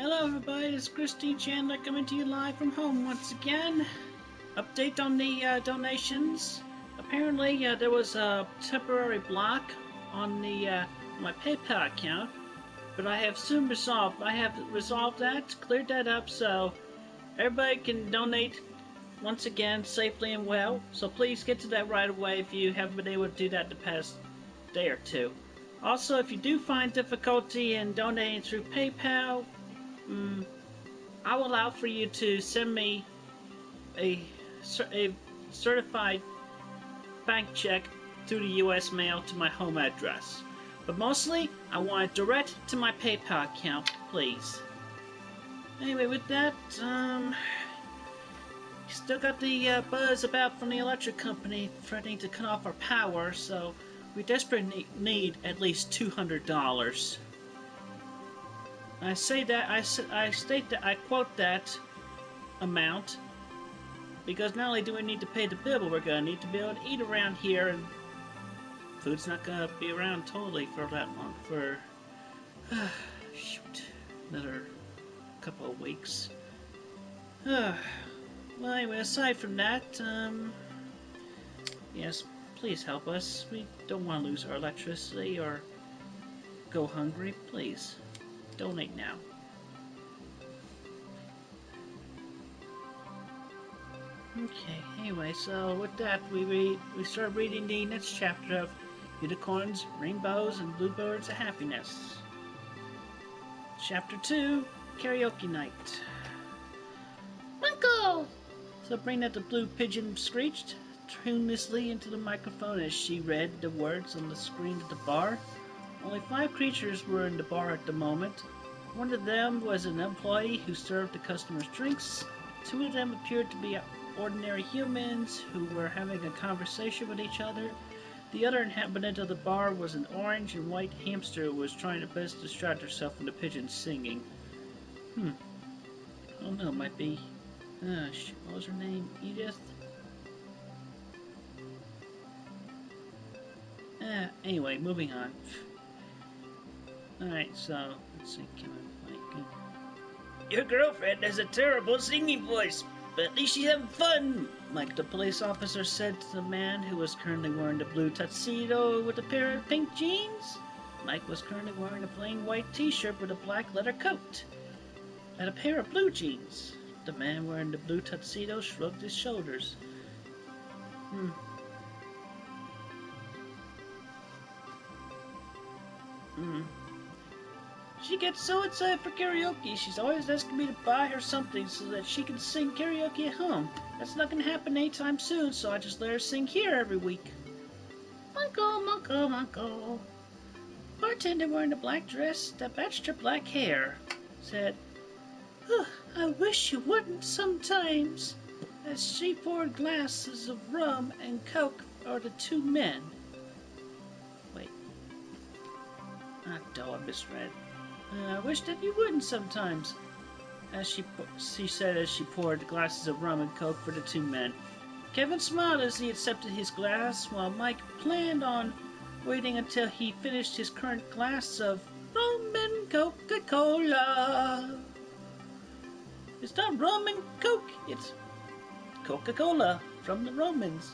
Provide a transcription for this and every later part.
Hello everybody, it's Christine Chandler coming to you live from home once again. Update on the donations. Apparently there was a temporary block on the my PayPal account, but I have resolved that, cleared that up, so everybody can donate once again safely and well. So please get to that right away if you haven't been able to do that the past day or two. Also, if you do find difficulty in donating through PayPal, I will allow for you to send me a certified bank check through the U.S. mail to my home address. But mostly, I want it direct to my PayPal account, please. Anyway, with that, still got the buzz about from the electric company threatening to cut off our power, so we desperately need at least $200. I state that I quote that amount because not only do we need to pay the bill, but we're gonna need to be able to eat around here, and food's not gonna be around totally for that long. For shoot, another couple of weeks. Well, anyway, aside from that, yes, please help us. We don't want to lose our electricity or go hungry. Please. Donate now. Okay, anyway, so with that, we start reading the next chapter of Unicorns, Rainbows, and Bluebirds of Happiness. Chapter 2, Karaoke Night. Uncle! Sabrina the Blue Pigeon screeched tunelessly into the microphone as she read the words on the screen at the bar. Only 5 creatures were in the bar at the moment. One of them was an employee who served the customers drinks. 2 of them appeared to be ordinary humans who were having a conversation with each other. The other inhabitant of the bar was an orange and white hamster who was trying to best distract herself from the pigeons singing. I don't know, might be... what was her name? Edith? Anyway, moving on. Alright, so, let's see, Your girlfriend has a terrible singing voice, but at least she's having fun, Mike the police officer said to the man who was currently wearing the blue tuxedo with a pair of pink jeans. Mike was currently wearing a plain white t-shirt with a black leather coat and a pair of blue jeans. The man wearing the blue tuxedo shrugged his shoulders. She gets so excited for karaoke, she's always asking me to buy her something so that she can sing karaoke at home. That's not gonna happen anytime soon, so I just let her sing here every week. Uncle. Bartender wearing a black dress that matched her black hair said, I wish you wouldn't sometimes, as she poured glasses of rum and coke for the 2 men. Wait. I misread. I wish that you wouldn't sometimes, as she said as she poured glasses of rum and coke for the 2 men. Kevin smiled as he accepted his glass, while Mike planned on waiting until he finished his current glass of rum and Coca-Cola. It's not rum and coke, it's Coca-Cola from the Romans.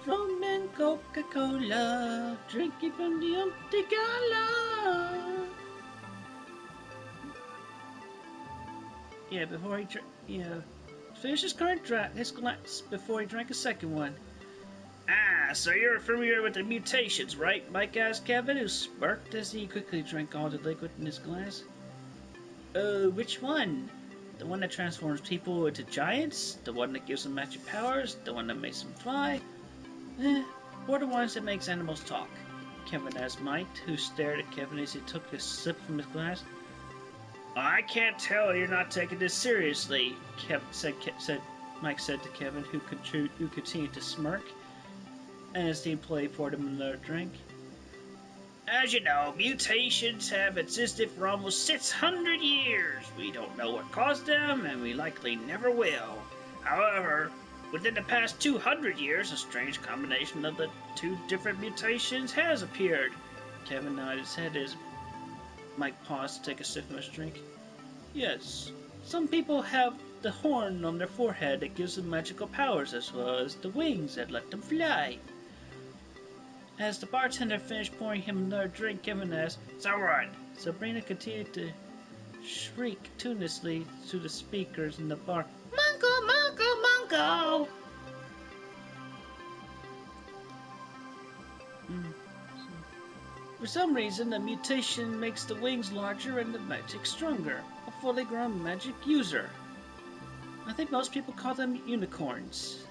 Rum and Coca-Cola, drinking from the empty gala. Yeah, before he finished his glass before he drank a second one. So you're familiar with the mutations, right? Mike asked Kevin, who smirked as he quickly drank all the liquid in his glass. Which one? The one that transforms people into giants? The one that gives them magic powers? The one that makes them fly? Or the ones that makes animals talk? Kevin asked Mike, who stared at Kevin as he took a sip from his glass. I can't tell you're not taking this seriously, Mike said to Kevin, who continued to smirk, as the employee poured him another drink. As you know, mutations have existed for almost 600 years. We don't know what caused them, and we likely never will. However, within the past 200 years, a strange combination of the 2 different mutations has appeared. Kevin nodded his head as Mike paused to take a sip of his drink. Yes. Some people have the horn on their forehead that gives them magical powers, as well as the wings that let them fly. As the bartender finished pouring him another drink, Kevin asked, "So what?" Sabrina continued to shriek tunelessly to the speakers in the bar, "Mungo, Mungo, Mungo!" For some reason, the mutation makes the wings larger and the magic stronger. A fully grown magic user. I think most people call them unicorns,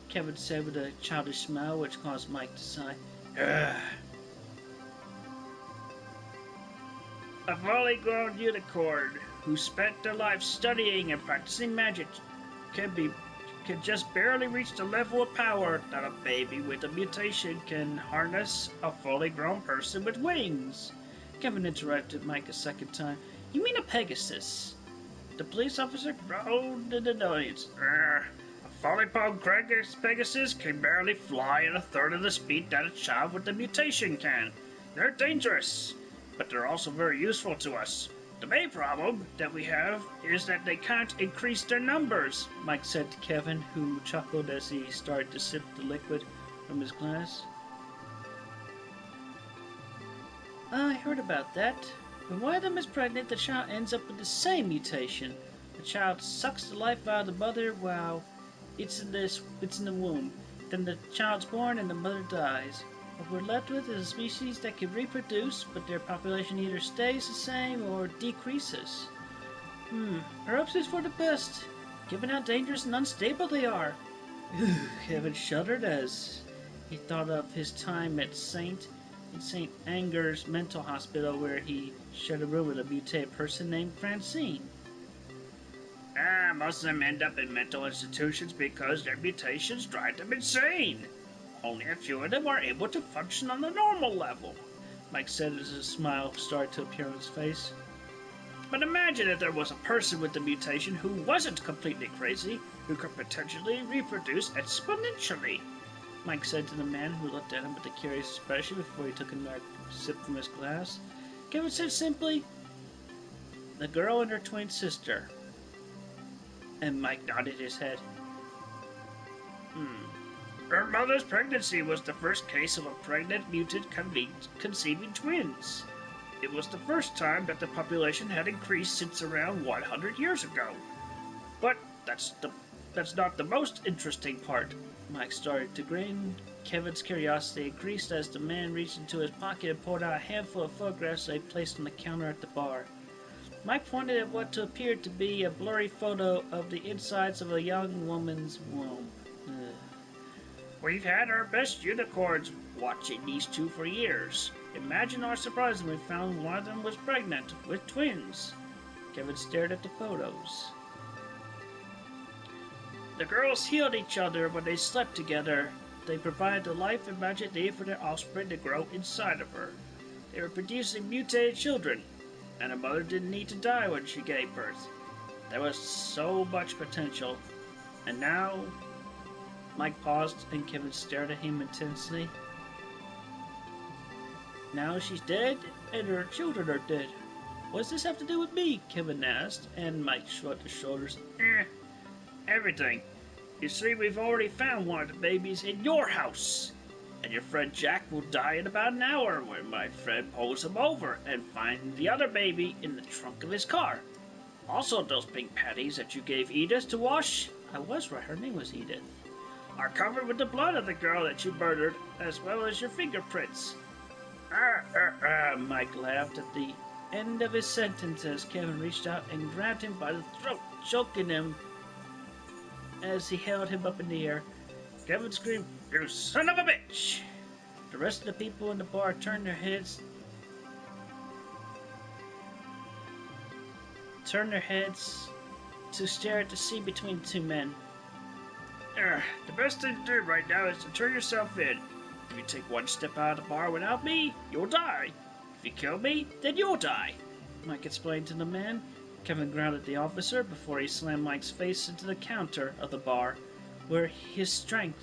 Kevin said with a childish smile, which caused Mike to sigh. Ugh. A fully grown unicorn who spent their life studying and practicing magic can just barely reach the level of power that a baby with a mutation can harness a fully grown person with wings. Kevin interrupted Mike a second time. You mean a Pegasus? The police officer groaned in annoyance. A fully grown Pegasus can barely fly at a third of the speed that a child with the mutation can. They're dangerous, but they're also very useful to us. The main problem that we have is that they can't increase their numbers, Mike said to Kevin, who chuckled as he started to sip the liquid from his glass. I heard about that. When one of them is pregnant, the child ends up with the same mutation. The child sucks the life out of the mother while it's in the womb. Then the child's born and the mother dies. What we're left with is a species that can reproduce, but their population either stays the same or decreases. Perhaps it's for the best, given how dangerous and unstable they are. Kevin shuddered as he thought of his time at St. Anger's mental hospital, where he shared a room with a mutated person named Francine. Most of them end up in mental institutions because their mutations drive them insane. Only a few of them are able to function on the normal level, Mike said as a smile started to appear on his face. But imagine if there was a person with the mutation who wasn't completely crazy, who could potentially reproduce exponentially, Mike said to the man who looked at him with a curious expression before he took another sip from his glass. Kevin said simply, the girl and her twin sister. And Mike nodded his head. Her mother's pregnancy was the first case of a pregnant mutant conceiving twins. It was the first time that the population had increased since around 100 years ago. But that's not the most interesting part. Mike started to grin. Kevin's curiosity increased as the man reached into his pocket and pulled out a handful of photographs they placed on the counter at the bar. Mike pointed at what appeared to be a blurry photo of the insides of a young woman's womb. We've had our best unicorns watching these two for years. Imagine our surprise when we found one of them was pregnant with twins. Kevin stared at the photos. The girls healed each other when they slept together. They provided the life and magic needed for their offspring to grow inside of her. They were producing mutated children, and her mother didn't need to die when she gave birth. There was so much potential. And now... Mike paused and Kevin stared at him intensely. Now she's dead and her children are dead. What does this have to do with me? Kevin asked, and Mike shrugged his shoulders. Everything. You see, we've already found one of the babies in your house. And your friend Jack will die in about an hour when my friend pulls him over and finds the other baby in the trunk of his car. Also, those pink panties that you gave Edith to wash, I was right, her name was Edith, are covered with the blood of the girl that you murdered, as well as your fingerprints. Mike laughed at the end of his sentence as Kevin reached out and grabbed him by the throat, choking him as he held him up in the air. Kevin screamed, "You son of a bitch!" The rest of the people in the bar turned their heads to stare at the sea between the two men. The best thing to do right now is to turn yourself in. If you take one step out of the bar without me, you'll die. If you kill me, then you'll die, Mike explained to the man. Kevin growled at the officer before he slammed Mike's face into the counter of the bar, where his drink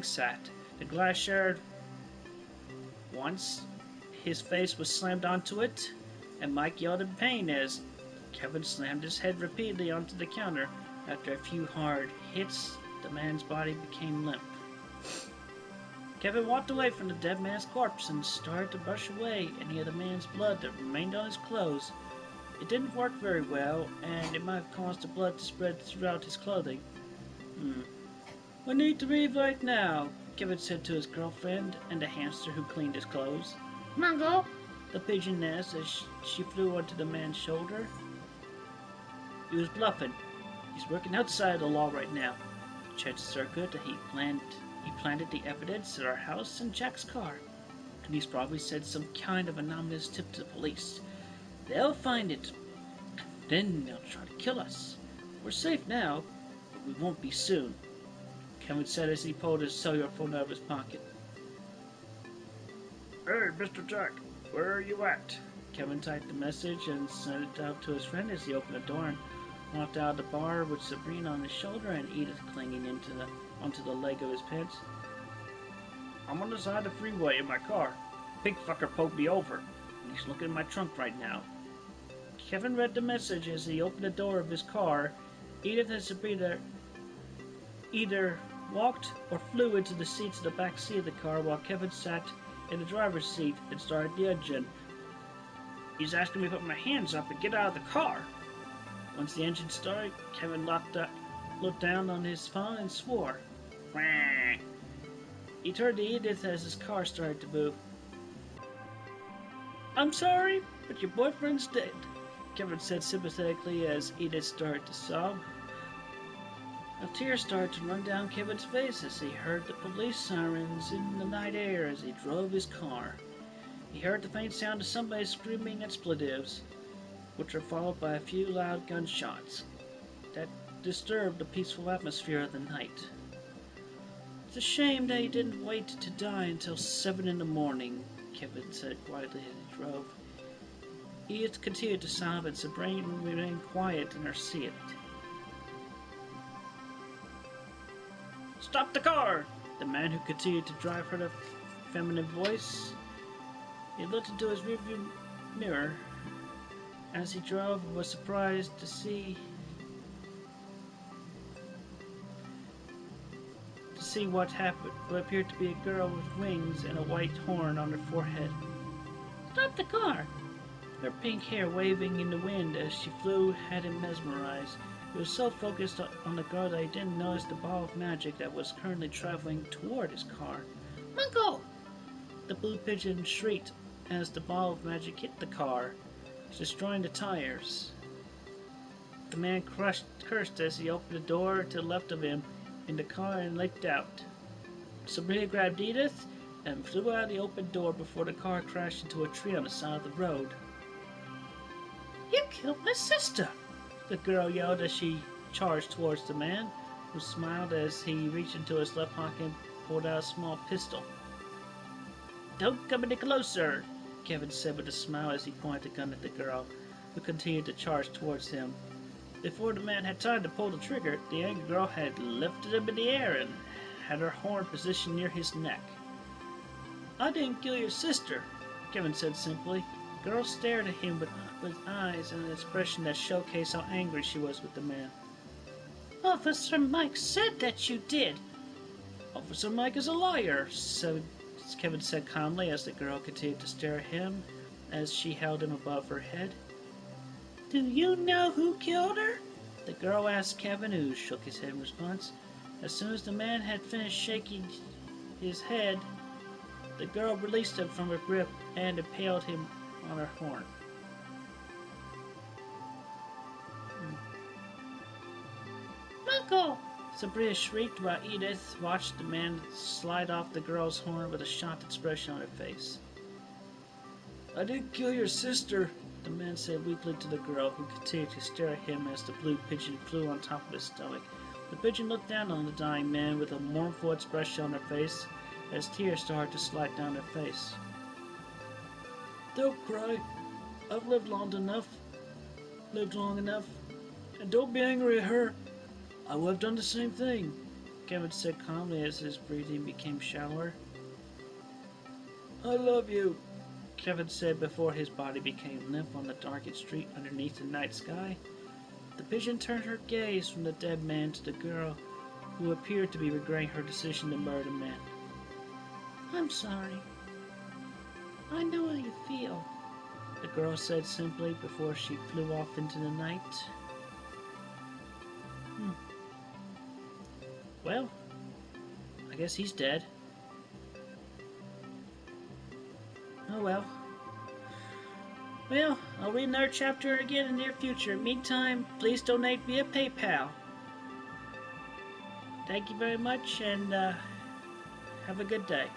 sat. The glass shattered once. His face was slammed onto it, and Mike yelled in pain as Kevin slammed his head repeatedly onto the counter. After a few hard hits, the man's body became limp. Kevin walked away from the dead man's corpse and started to brush away any of the man's blood that remained on his clothes. It didn't work very well, and it might have caused the blood to spread throughout his clothing. We need to leave right now, Kevin said to his girlfriend and the hamster who cleaned his clothes. Mungo, The pigeon asked as she flew onto the man's shoulder. He was bluffing. He's working outside the law right now. Chances are good that he planted the evidence at our house and Jack's car. And he's probably said some kind of anonymous tip to the police. They'll find it. Then they'll try to kill us. We're safe now, but we won't be soon, Kevin said as he pulled his cellular phone out of his pocket. Hey, Mr. Jack, where are you at? Kevin typed the message and sent it out to his friend as he opened the door and walked out of the bar with Sabrina on his shoulder and Edith clinging onto the leg of his pants. I'm on the side of the freeway in my car. Big fucker poked me over, and he's looking in my trunk right now. Kevin read the message as he opened the door of his car. Edith and Sabrina either walked or flew into the seats of the back seat of the car while Kevin sat in the driver's seat and started the engine. He's asking me to put my hands up and get out of the car. Once the engine started, Kevin looked down on his phone and swore. Wah. He turned to Edith as his car started to move. I'm sorry, but your boyfriend's dead, Kevin said sympathetically as Edith started to sob. A tear started to run down Kevin's face as he heard the police sirens in the night air as he drove his car. He heard the faint sound of somebody screaming expletives, which were followed by a few loud gunshots that disturbed the peaceful atmosphere of the night. It's a shame that he didn't wait to die until 7 in the morning, Kevin said quietly as he drove. Edith continued to sob and Sabrina remained quiet in her seat. Stop the car! The man who continued to drive heard a feminine voice. He looked into his rearview mirror as he drove and was surprised to see what happened. What appeared to be a girl with wings and a white horn on her forehead. Stop the car! Her pink hair waving in the wind as she flew had him mesmerized. He was so focused on the girl that he didn't notice the ball of magic that was currently traveling toward his car. Mungo! The blue pigeon shrieked as the ball of magic hit the car, destroying the tires. The man cursed as he opened the door to the left of him in the car and leaped out. Sabrina grabbed Edith and flew out of the open door before the car crashed into a tree on the side of the road. You killed my sister! The girl yelled as she charged towards the man, who smiled as he reached into his left pocket and pulled out a small pistol. Don't come any closer, Kevin said with a smile as he pointed the gun at the girl, who continued to charge towards him. Before the man had time to pull the trigger, the angry girl had lifted him in the air and had her horn positioned near his neck. I didn't kill your sister, Kevin said simply. The girl stared at him with eyes and an expression that showcased how angry she was with the man. Officer Mike said that you did. Officer Mike is a liar, Kevin said calmly as the girl continued to stare at him as she held him above her head. Do you know who killed her? The girl asked Kevin, who shook his head in response. As soon as the man had finished shaking his head, the girl released him from her grip and impaled him on her horn. Uncle! Sabrina shrieked while Edith watched the man slide off the girl's horn with a shocked expression on her face. I didn't kill your sister, the man said weakly to the girl, who continued to stare at him as the blue pigeon flew on top of his stomach. The pigeon looked down on the dying man with a mournful expression on her face as tears started to slide down her face. Don't cry. I've lived long enough, and don't be angry at her. I would have done the same thing, Kevin said calmly as his breathing became shallower. I love you, Kevin said before his body became limp on the darkened street underneath the night sky. The pigeon turned her gaze from the dead man to the girl, who appeared to be regretting her decision to murder men. I'm sorry. I know how you feel, the girl said simply before she flew off into the night. Well, I guess he's dead. Oh well. Well, I'll read another chapter again in the near future. Meantime, please donate via PayPal. Thank you very much, and have a good day.